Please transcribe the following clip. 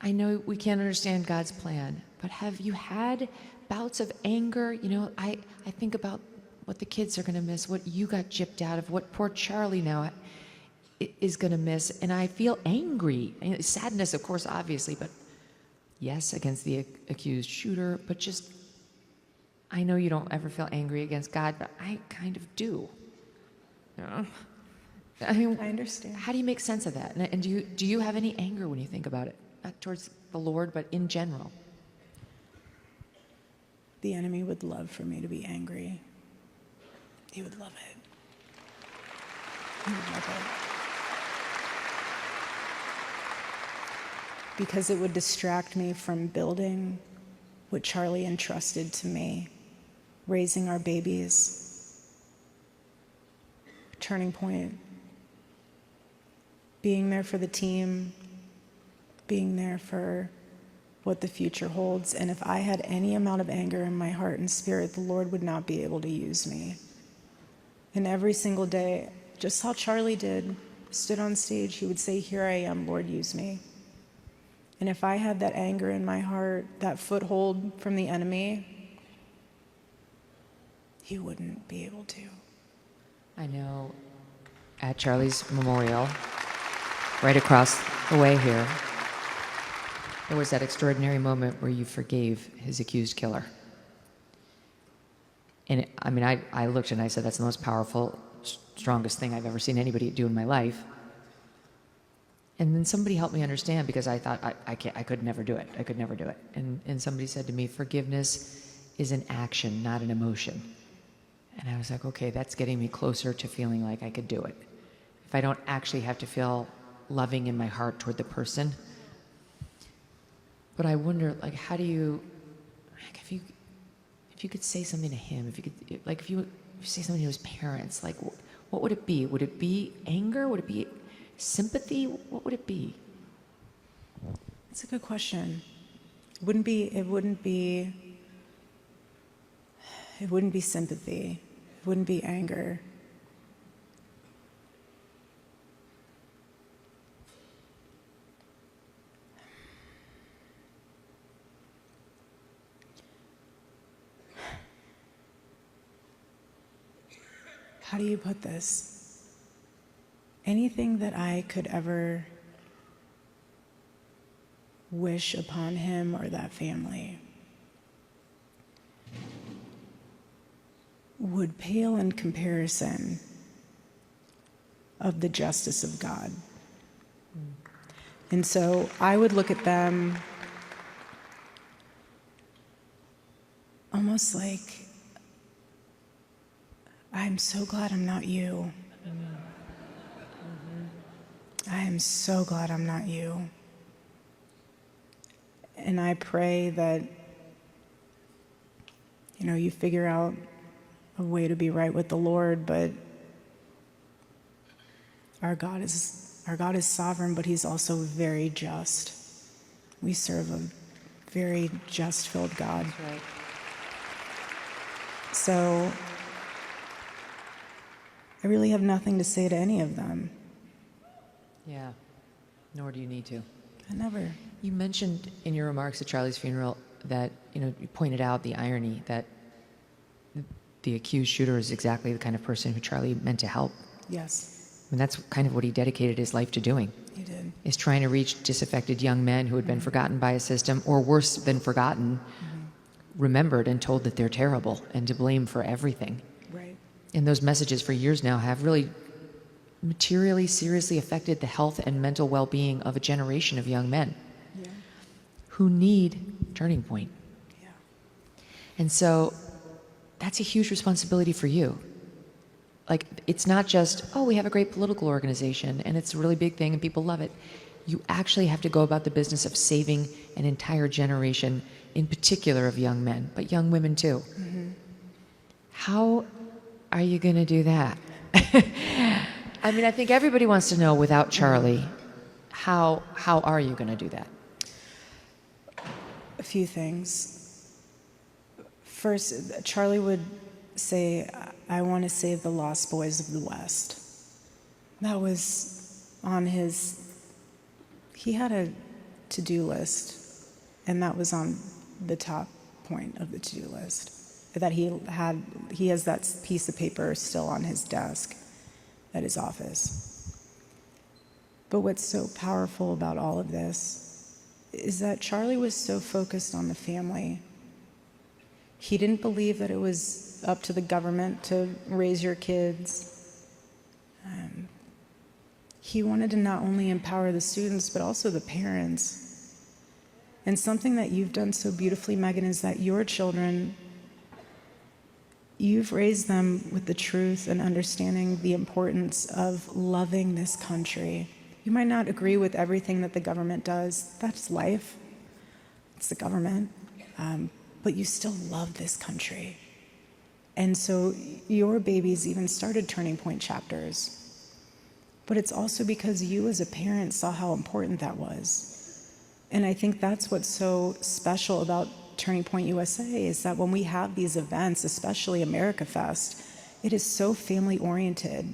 I know we can't understand God's plan, but have you had bouts of anger? You know, I think about what the kids are going to miss, what you got gypped out of, what poor Charlie now is going to miss, and I feel angry. Sadness, of course, obviously, but yes, against the accused shooter, but just, I know you don't ever feel angry against God, but I kind of do. You know? I mean, I understand. How do you make sense of that? And do you have any anger when you think about it? Not towards the Lord, but in general? The enemy would love for me to be angry. He would love it. He would love it. Because it would distract me from building what Charlie entrusted to me, raising our babies, turning point, being there for the team, being there for what the future holds. And if I had any amount of anger in my heart and spirit, the Lord would not be able to use me. And every single day, just how Charlie did, stood on stage, he would say, "Here I am, Lord, use me." And if I had that anger in my heart, that foothold from the enemy, he wouldn't be able to. I know at Charlie's memorial, right across the way here, there was that extraordinary moment where you forgave his accused killer. And I looked and I said, that's the most powerful, strongest thing I've ever seen anybody do in my life. And then somebody helped me understand, because I thought I could never do it. I could never do it. And somebody said to me, forgiveness is an action, not an emotion. And I was like, okay, that's getting me closer to feeling like I could do it. If I don't actually have to feel loving in my heart toward the person. But I wonder, like, how do you, like, if you could say something to him, if you say something to his parents, like, what would it be? Would it be anger? Would it be sympathy? What would it be? That's a good question. It wouldn't be sympathy. It wouldn't be anger. How do you put this? Anything that I could ever wish upon him or that family would pale in comparison of the justice of God. And so I would look at them almost like, I'm so glad I'm not you. I am so glad I'm not you. And I pray that, you figure out a way to be right with the Lord, but our God is sovereign, but he's also very just. We serve a very just-filled God. That's right. So I really have nothing to say to any of them. Yeah, nor do you need to. I never. You mentioned in your remarks at Charlie's funeral that, you pointed out the irony that the accused shooter is exactly the kind of person who Charlie meant to help. Yes. And that's kind of what he dedicated his life to doing. He did. Is trying to reach disaffected young men who had been forgotten by a system, or worse than forgotten, remembered and told that they're terrible and to blame for everything. Right. And those messages for years now have really materially, seriously affected the health and mental well-being of a generation of young men who need Turning Point. Yeah. And so that's a huge responsibility for you. Like, it's not just, oh, we have a great political organization and it's a really big thing and people love it. You actually have to go about the business of saving an entire generation, in particular of young men, but young women too. Mm-hmm. How are you going to do that? I mean, I think everybody wants to know, without Charlie, how are you going to do that? A few things. First, Charlie would say, I want to save the lost boys of the West. That was on he had a to-do list, and that was on the top point of the to-do list. That he has that piece of paper still on his desk at his office. But what's so powerful about all of this is that Charlie was so focused on the family. He didn't believe that it was up to the government to raise your kids. He wanted to not only empower the students, but also the parents. And something that you've done so beautifully, Megyn, is that your children, you've raised them with the truth and understanding the importance of loving this country. You might not agree with everything that the government does. That's life. It's the government. But you still love this country. And so your babies even started Turning Point chapters. But it's also because you as a parent saw how important that was. And I think that's what's so special about Turning Point USA is that when we have these events, especially America Fest, it is so family oriented.